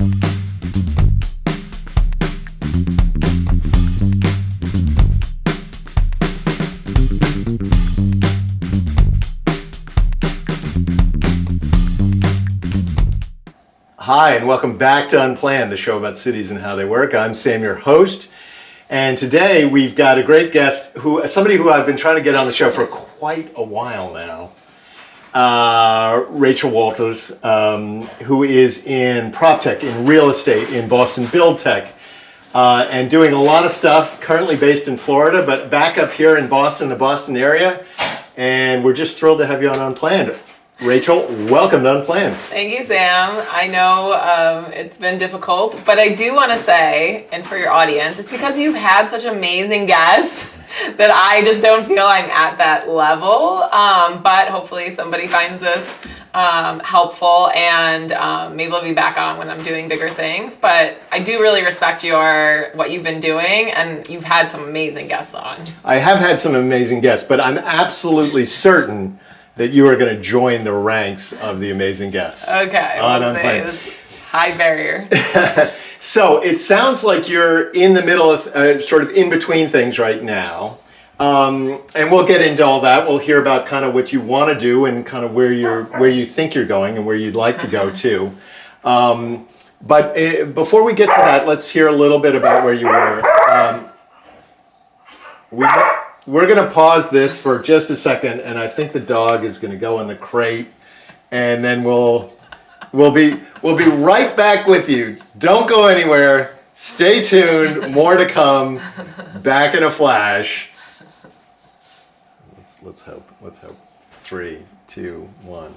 Hi, and welcome back to Unplanned, the show about cities and how they work. I'm Sam, your host, and today we've got a great guest, somebody who I've been trying to get on the show for quite a while now, Rachel Walters, who is in prop tech, in real estate, in Boston Build Tech, and doing a lot of stuff, currently based in Florida, but back up here in Boston, the Boston area, and we're just thrilled to have you on Unplanned. Rachel, welcome to Unplanned. Thank you, Sam. I know it's been difficult, but I do want to say, and for your audience, it's because you've had such amazing guests that I just don't feel I'm at that level. But hopefully somebody finds this helpful, and maybe I'll be back on when I'm doing bigger things. But I do really respect what you've been doing, and you've had some amazing guests on. I have had some amazing guests, but I'm absolutely certain that you are going to join the ranks of the amazing guests. Okay. On Unplanned. High barrier. So it sounds like you're in the middle of sort of in between things right now. And we'll get into all that. We'll hear about kind of what you want to do and kind of where you think you're going and where you'd like to go to. But before we get to that, let's hear a little bit about where you were. We're going to pause this for just a second, and I think the dog is going to go in the crate, and then we'll be right back with you. Don't go anywhere. Stay tuned. More to come. Back in a flash. Let's hope. 3, 2, 1.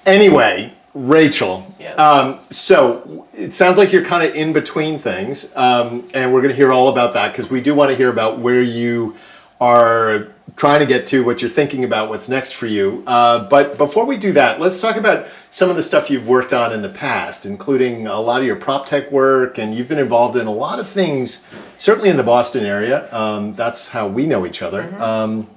Anyway, Rachel. Yes. So it sounds like you're kind of in between things, and we're going to hear all about that because we do want to hear about where you are trying to get to, what you're thinking about, what's next for you. But before we do that, let's talk about some of the stuff you've worked on in the past, including a lot of your prop tech work, and you've been involved in a lot of things, certainly in the Boston area. That's how we know each other. Mm-hmm.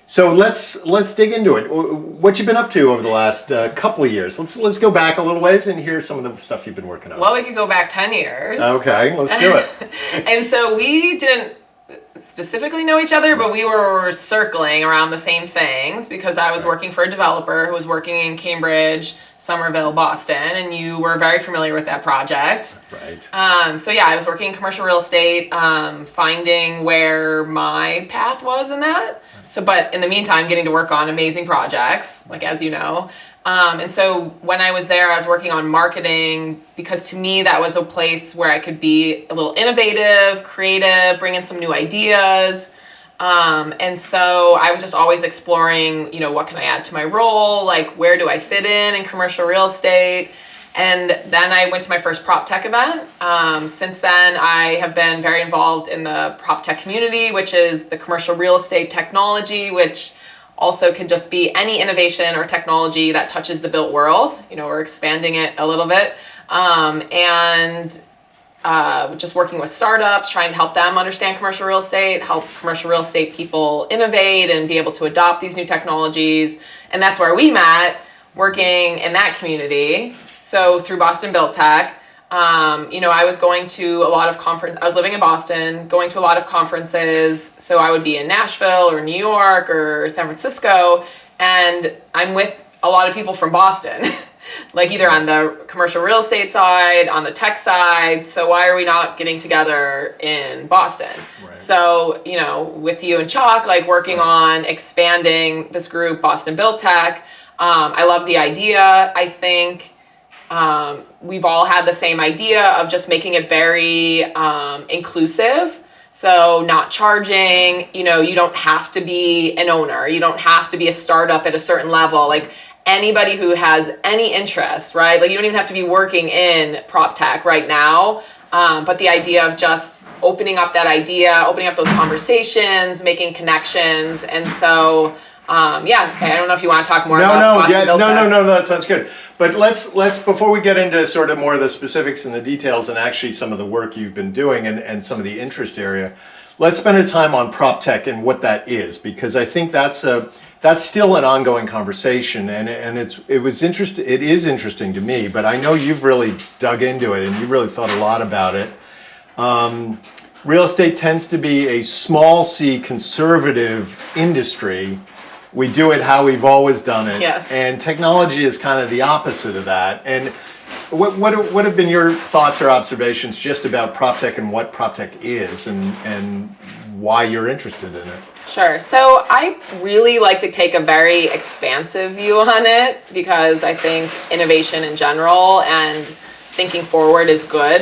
So let's dig into it. What you've been up to over the last couple of years? Let's go back a little ways and hear some of the stuff you've been working on. Well, we could go back 10 years. Okay, let's do it. And so we didn't specifically know each other, but we were circling around the same things because I was working for a developer who was working in Cambridge, Somerville, Boston, and you were very familiar with that project. Right. So yeah, I was working in commercial real estate, finding where my path was in that. So, but in the meantime, getting to work on amazing projects, like as you know. And so when I was there, I was working on marketing because to me, that was a place where I could be a little innovative, creative, bring in some new ideas. And so I was just always exploring, what can I add to my role? Like, where do I fit in commercial real estate? And then I went to my first prop tech event. Since then, I have been very involved in the prop tech community, which is the commercial real estate technology, which also can just be any innovation or technology that touches the built world. We're expanding it a little bit. And just working with startups, trying to help them understand commercial real estate, help commercial real estate people innovate and be able to adopt these new technologies. And that's where we met, working in that community. So through Boston Build Tech, I was going to a lot of I was living in Boston, going to a lot of conferences. So I would be in Nashville or New York or San Francisco, and I'm with a lot of people from Boston, like either on the commercial real estate side, on the tech side. So why are we not getting together in Boston? Right. So, with you and Chuck, like working on expanding this group, Boston Build Tech. I love the idea. I think we've all had the same idea of just making it very inclusive. So not charging, you don't have to be an owner. You don't have to be a startup at a certain level. Like anybody who has any interest, right? Like you don't even have to be working in prop tech right now. But the idea of just opening up that idea, opening up those conversations, making connections. And so, I don't know if you want to talk more about Boston Build Tech. No, that sounds good. But let's before we get into sort of more of the specifics and the details and actually some of the work you've been doing and some of the interest area, let's spend a time on prop tech and what that is, because I think that's that's still an ongoing conversation, and it is interesting to me. But I know you've really dug into it, and you really thought a lot about it. Real estate tends to be a small c conservative industry. We do it how we've always done it. Yes. And technology is kind of the opposite of that. And what have been your thoughts or observations just about PropTech and what PropTech is and why you're interested in it? Sure. So I really like to take a very expansive view on it because I think innovation in general and thinking forward is good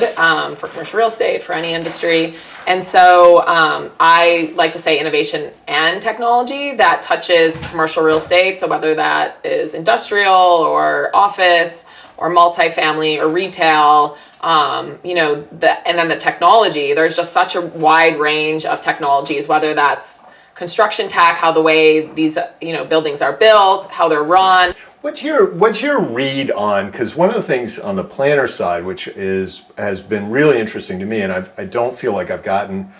for commercial real estate, for any industry. And so I like to say innovation and technology that touches commercial real estate. So whether that is industrial or office or multifamily or retail, and then the technology, there's just such a wide range of technologies, whether that's construction tech, how the way these buildings are built, how they're run. What's your read on, because one of the things on the planner side, which has been really interesting to me, and I don't feel like I've gotten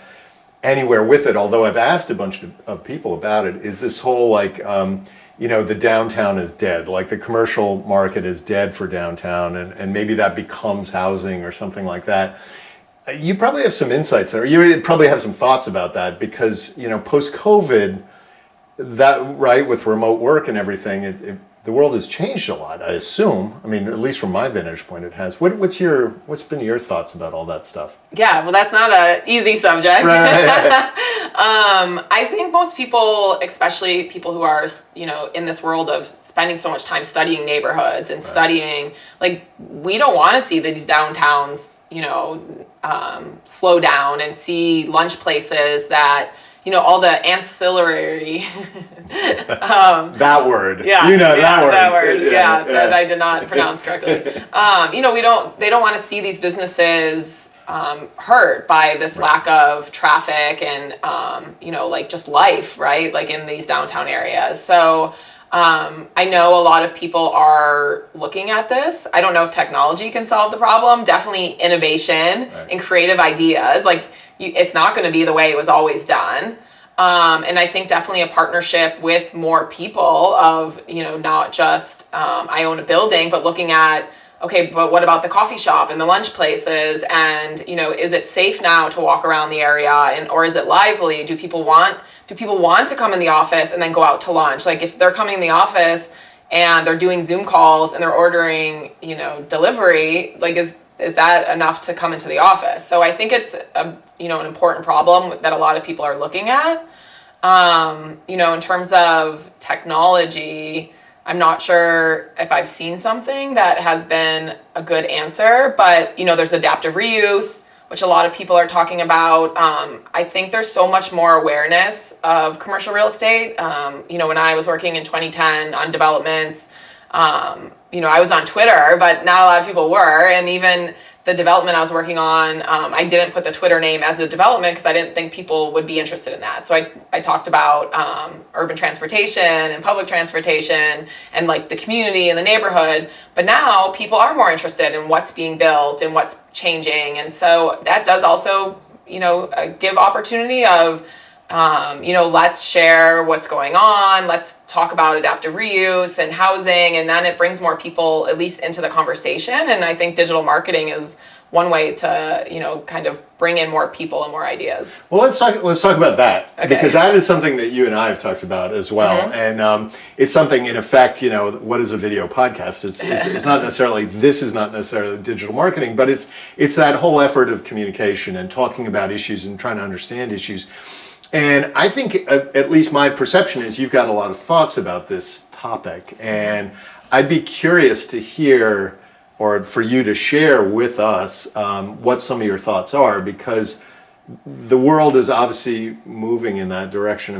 anywhere with it, although I've asked a bunch of people about it, is this whole the downtown is dead, like the commercial market is dead for downtown, and maybe that becomes housing or something like that. You probably have some insights there. You probably have some thoughts about that because, post-COVID, that, right, with remote work and everything, the world has changed a lot, I assume. I mean, at least from my vantage point, it has. What's been your thoughts about all that stuff? Yeah, well, that's not an easy subject. Right. I think most people, especially people who are, in this world of spending so much time studying neighborhoods and studying, we don't want to see these downtowns, slow down and see lunch places that, all the ancillary. That word. Yeah. That word. Yeah, that I did not pronounce correctly. They don't want to see these businesses hurt by this lack of traffic and, just life, right? Like in these downtown areas. So I know a lot of people are looking at this. I don't know if technology can solve the problem. Definitely innovation and creative ideas. It's not going to be the way it was always done. And I think definitely a partnership with more people of, not just I own a building, but looking at, okay, but what about the coffee shop and the lunch places? And, is it safe now to walk around the area or is it lively? Do people want to come in the office and then go out to lunch? Like if they're coming in the office and they're doing Zoom calls and they're ordering, delivery, is that enough to come into the office? So I think it's an important problem that a lot of people are looking at. In terms of technology, I'm not sure if I've seen something that has been a good answer, but there's adaptive reuse, which a lot of people are talking about. I think there's so much more awareness of commercial real estate. When I was working in 2010 on developments, I was on Twitter, but not a lot of people were. And even the development I was working on, I didn't put the Twitter name as a development because I didn't think people would be interested in that. So I talked about urban transportation and public transportation and the community and the neighborhood. But now people are more interested in what's being built and what's changing. And so that does also, give opportunity of, let's share what's going on. Let's talk about adaptive reuse and housing. And then it brings more people at least into the conversation. And I think digital marketing is one way to, kind of bring in more people and more ideas. Well, let's talk about that. Okay. Because that is something that you and I have talked about as well. Mm-hmm. And it's something, in effect, what is a video podcast? It's not necessarily, this is not necessarily digital marketing, but it's that whole effort of communication and talking about issues and trying to understand issues. And I think, at least my perception is, you've got a lot of thoughts about this topic. And I'd be curious to hear, or for you to share with us, what some of your thoughts are, because the world is obviously moving in that direction.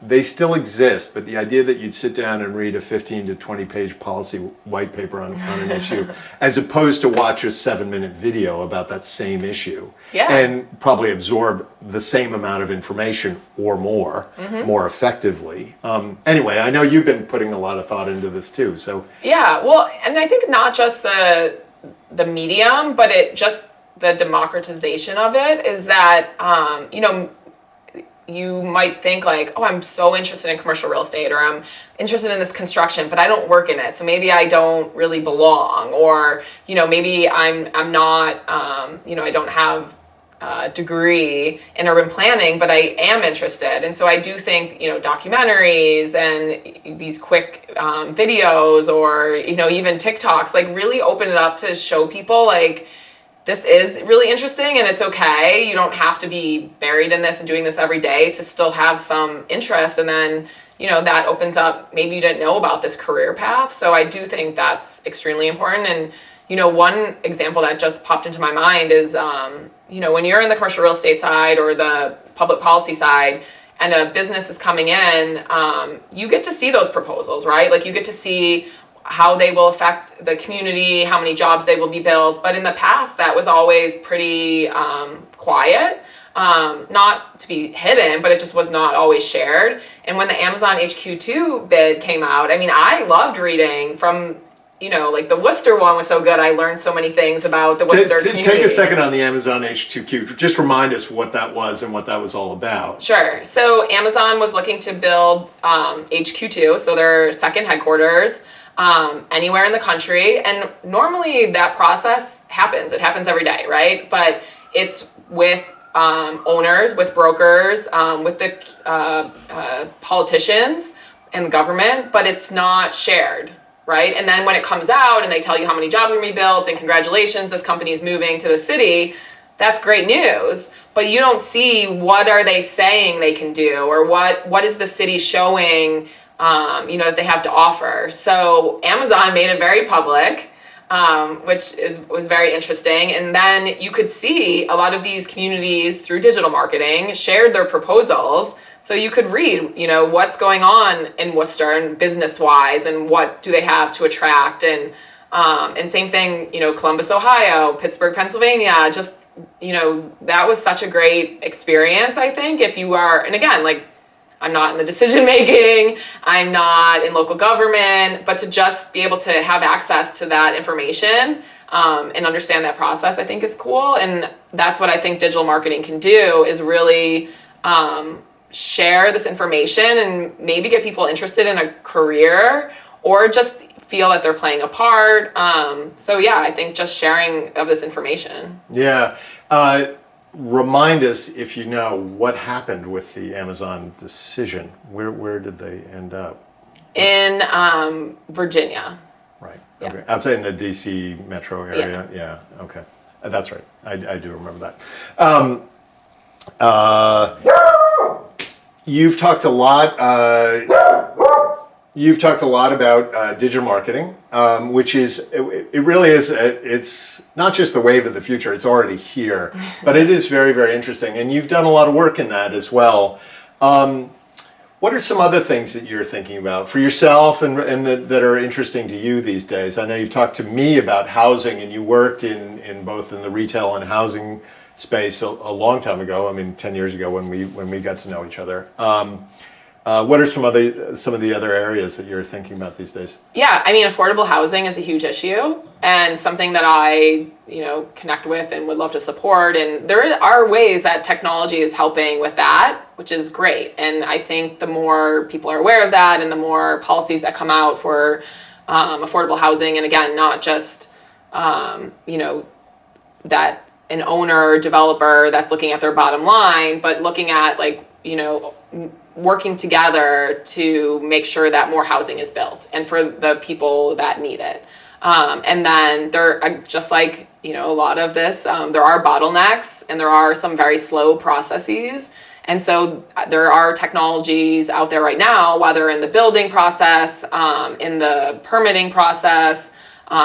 They still exist, but the idea that you'd sit down and read a 15 to 20 page policy white paper on an issue, as opposed to watch a 7-minute video about that same issue, and probably absorb the same amount of information or more, more effectively. Anyway, I know you've been putting a lot of thought into this too, so. Yeah, well, and I think not just the medium, but the democratization of it is that, you might think like, oh, I'm so interested in commercial real estate, or I'm interested in this construction, but I don't work in it, so maybe I don't really belong, or maybe I'm not, I don't have a degree in urban planning, but I am interested. And so I do think documentaries and these quick videos, or even TikToks, like really open it up to show people like, this is really interesting and it's okay. You don't have to be buried in this and doing this every day to still have some interest. And then, that opens up, maybe you didn't know about this career path. So I do think that's extremely important. And, one example that just popped into my mind is, when you're in the commercial real estate side or the public policy side and a business is coming in, you get to see those proposals, right? Like you get to see how they will affect the community, how many jobs they will be built. But in the past, that was always pretty quiet, not to be hidden, but it just was not always shared. And when the Amazon HQ2 bid came out, I mean, I loved reading from, like the Worcester one was so good. I learned so many things about the Worcester community. Take a second on the Amazon HQ2. Just remind us what that was and what that was all about. Sure. So Amazon was looking to build HQ2, so their second headquarters, anywhere in the country. And normally that process happens. It happens every day, right? But it's with owners, with brokers, with the politicians and the government, but it's not shared, right? And then when it comes out and they tell you how many jobs are going to be built and congratulations, this company is moving to the city, that's great news. But you don't see what are they saying they can do, or what is the city showing that they have to offer. So Amazon made it very public, which was very interesting. And then you could see a lot of these communities through digital marketing shared their proposals. So you could read, what's going on in Worcester and business-wise, and what do they have to attract. And same thing, Columbus, Ohio, Pittsburgh, Pennsylvania, just, that was such a great experience, I think, if you are, and again, like, I'm not in the decision making, I'm not in local government, but to just be able to have access to that information and understand that process, I think is cool. And that's what I think digital marketing can do, is really share this information and maybe get people interested in a career, or just feel that they're playing a part. So yeah, I think just sharing of this information. Yeah. Remind us, if you know, what happened with the Amazon decision. Where did they end up? In Virginia. Right. Yeah. Okay. Outside in the DC metro area. Yeah. Okay. That's right. I do remember that. You've talked a lot. You've talked a lot about digital marketing, which is, it really is, it's not just the wave of the future, it's already here, but it is very, very interesting. And you've done a lot of work in that as well. What are some other things that you're thinking about for yourself and that are interesting to you these days? I know you've talked to me about housing, and you worked in both in the retail and housing space a long time ago. I mean, 10 years ago when we got to know each other. What are some of the other areas that you're thinking about these days? Yeah, I mean, affordable housing is a huge issue, and something that I, connect with and would love to support. And there are ways that technology is helping with that, which is great. And I think the more people are aware of that, and the more policies that come out for affordable housing, and again, not just, that an owner or developer that's looking at their bottom line, but looking at working together to make sure that more housing is built and for the people that need it. And then there, just like, a lot of this, there are bottlenecks and there are some very slow processes. And so there are technologies out there right now, whether in the building process, in the permitting process,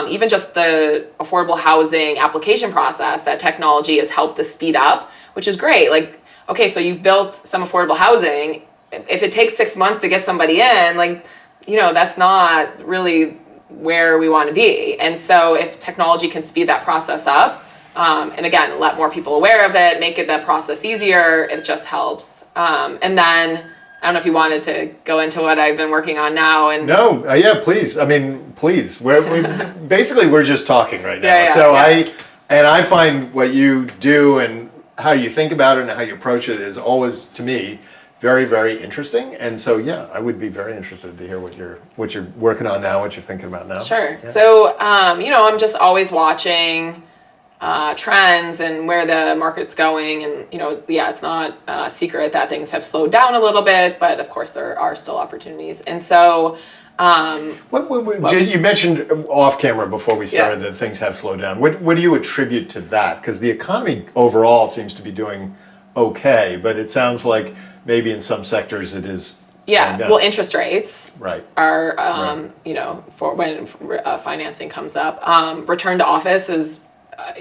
even just the affordable housing application process, that technology has helped to speed up, which is great. Like, okay, so you've built some affordable housing. If it takes 6 months to get somebody in, that's not really where we want to be. And so if technology can speed that process up, and again, let more people aware of it, make that process easier, it just helps. And then, I don't know if you wanted to go into what I've been working on now. And no, yeah, please. I mean, please. We're just talking right now. Yeah, so yeah. I find what you do and how you think about it and how you approach it is always, to me, very, very interesting. And so, yeah, I would be very interested to hear what you're working on now, what you're thinking about now. Sure. Yeah. So, I'm just always watching trends and where the market's going. And, it's not a secret that things have slowed down a little bit, but of course there are still opportunities. And so, you mentioned off camera before we started that things have slowed down. What do you attribute to that? Because the economy overall seems to be doing okay, but it sounds like maybe in some sectors it is slowing down. Well, interest rates right. are, for when financing comes up. Return to office is,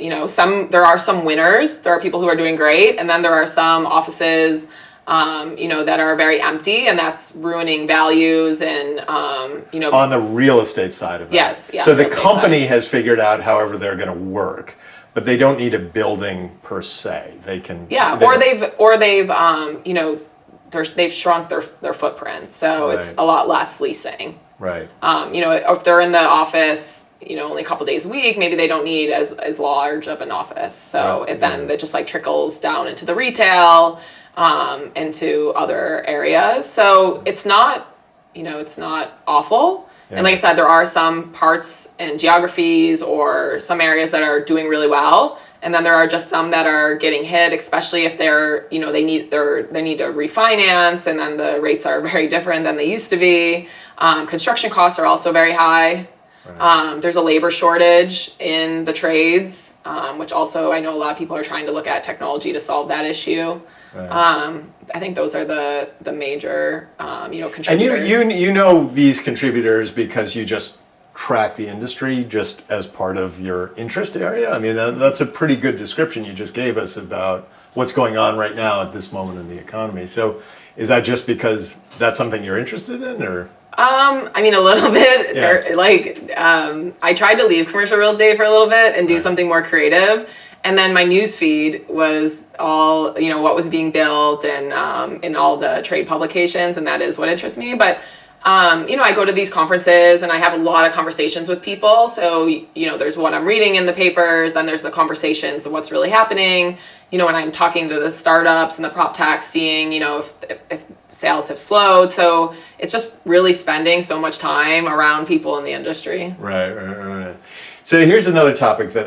there are some winners. There are people who are doing great, and then there are some offices that are very empty, and that's ruining values and, On the real estate side of that. Yes, yeah. So the company has figured out however they're going to work, but they don't need a building per se. They can. Yeah, they've shrunk their footprint, so Right. it's a lot less leasing. Right. If they're in the office, only a couple days a week, maybe they don't need as large of an office. So Right, then it just like trickles down into the retail, into other areas. So it's not awful. Yeah. And like I said, there are some parts and geographies or some areas that are doing really well. And then there are just some that are getting hit, especially if they're, they need to refinance, and then the rates are very different than they used to be. Construction costs are also very high. Right. There's a labor shortage in the trades, which also I know a lot of people are trying to look at technology to solve that issue. Right. I think those are the major, contributors. And you know these contributors because you just track the industry just as part of your interest area. I mean, that's a pretty good description you just gave us about what's going on right now at this moment in the economy. So is that just because that's something you're interested in, or? A little bit. Yeah. I tried to leave commercial real estate for a little bit and do something more creative. And then my news feed was all, what was being built and in all the trade publications, and that is what interests me. But I go to these conferences and I have a lot of conversations with people. So, there's what I'm reading in the papers, then there's the conversations of what's really happening. When I'm talking to the startups and the prop techs, seeing, if sales have slowed. So it's just really spending so much time around people in the industry. Right. So here's another topic that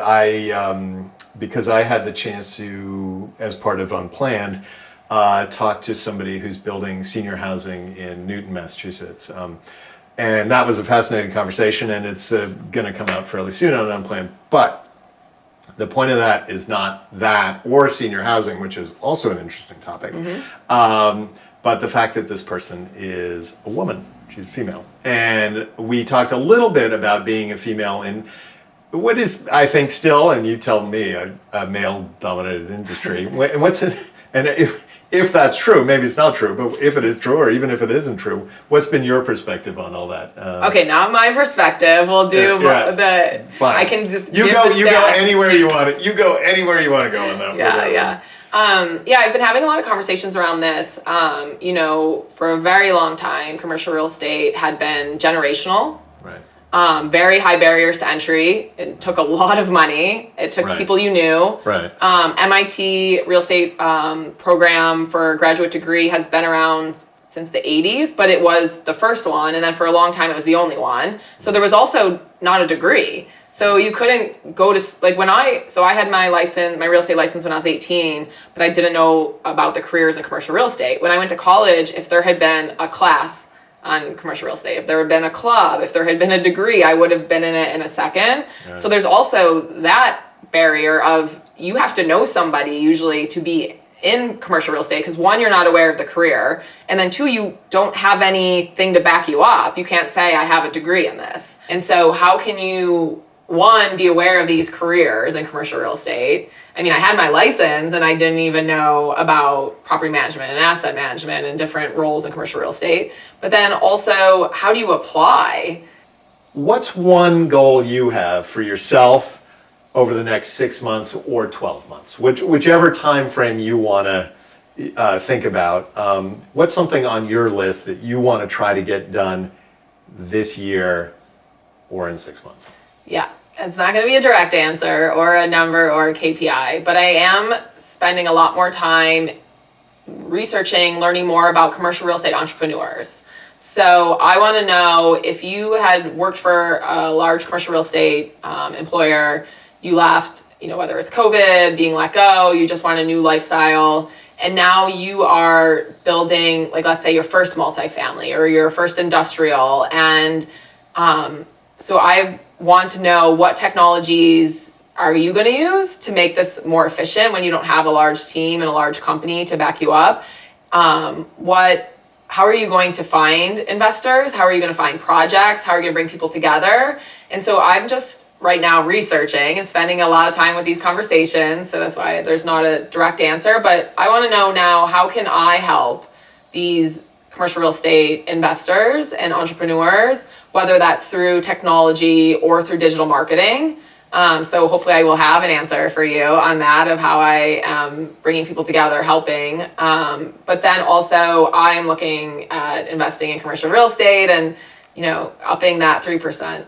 because I had the chance to, as part of unPlanned, talk to somebody who's building senior housing in Newton, Massachusetts. And that was a fascinating conversation, and it's going to come out fairly soon on unPlanned. But the point of that is not that or senior housing, which is also an interesting topic, but the fact that this person is a woman. She's female. And we talked a little bit about being a female in what is, I think still, and you tell me, a male-dominated industry. And if that's true, maybe it's not true, but if it is true, or even if it isn't true, what's been your perspective on all that? Okay, not my perspective. We'll do the. Fine. I can. You go anywhere you want it. You go anywhere you want to go on that. Yeah. I've been having a lot of conversations around this. For a very long time, commercial real estate had been generational. Right. Very high barriers to entry. It took a lot of money. It took people you knew. Right. MIT real estate program for a graduate degree has been around since the 80s, but it was the first one, and then for a long time it was the only one. So there was also not a degree. So you couldn't go to, I had my real estate license when I was 18, but I didn't know about the careers in commercial real estate. When I went to college, if there had been a class on commercial real estate, if there had been a club, if there had been a degree, I would have been in it in a second. Yeah. So there's also that barrier of you have to know somebody usually to be in commercial real estate, because one, you're not aware of the career, and then two, you don't have anything to back you up. You can't say, I have a degree in this. And so how can you, one, be aware of these careers in commercial real estate? I mean, I had my license and I didn't even know about property management and asset management and different roles in commercial real estate. But then also, how do you apply? What's one goal you have for yourself over the next 6 months or 12 months, whichever time frame you want to think about? What's something on your list that you want to try to get done this year or in 6 months? Yeah. It's not going to be a direct answer or a number or a KPI, but I am spending a lot more time researching, learning more about commercial real estate entrepreneurs. So I want to know, if you had worked for a large commercial real estate employer, you left, whether it's COVID, being let go, you just want a new lifestyle, and now you are building, like, let's say your first multifamily or your first industrial. And so I want to know, what technologies are you going to use to make this more efficient when you don't have a large team and a large company to back you up? How are you going to find investors? How are you going to find projects? How are you going to bring people together? And so I'm just right now researching and spending a lot of time with these conversations. So that's why there's not a direct answer, but I want to know now, how can I help these commercial real estate investors and entrepreneurs, whether that's through technology or through digital marketing? So hopefully I will have an answer for you on that, of how I am bringing people together, helping. But then also I am looking at investing in commercial real estate and, upping that 3%.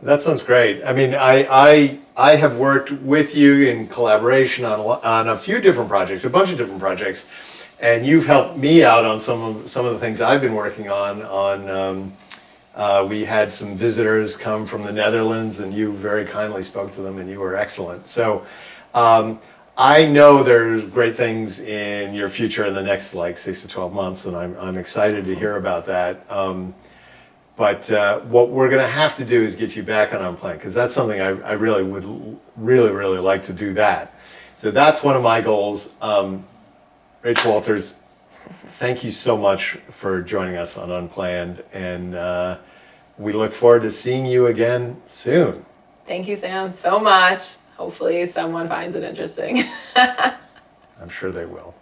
That sounds great. I mean, I have worked with you in collaboration on a few different projects, a bunch of different projects, and you've helped me out on some of the things I've been working on. We had some visitors come from the Netherlands, and you very kindly spoke to them, and you were excellent. So I know there's great things in your future in the next 6 to 12 months, and I'm excited to hear about that. But what we're going to have to do is get you back on unPlanned, because that's something I really would really like to do that. So that's one of my goals. Rach Walters, thank you so much for joining us on unPlanned, and we look forward to seeing you again soon. Thank you, Sam, so much. Hopefully someone finds it interesting. I'm sure they will.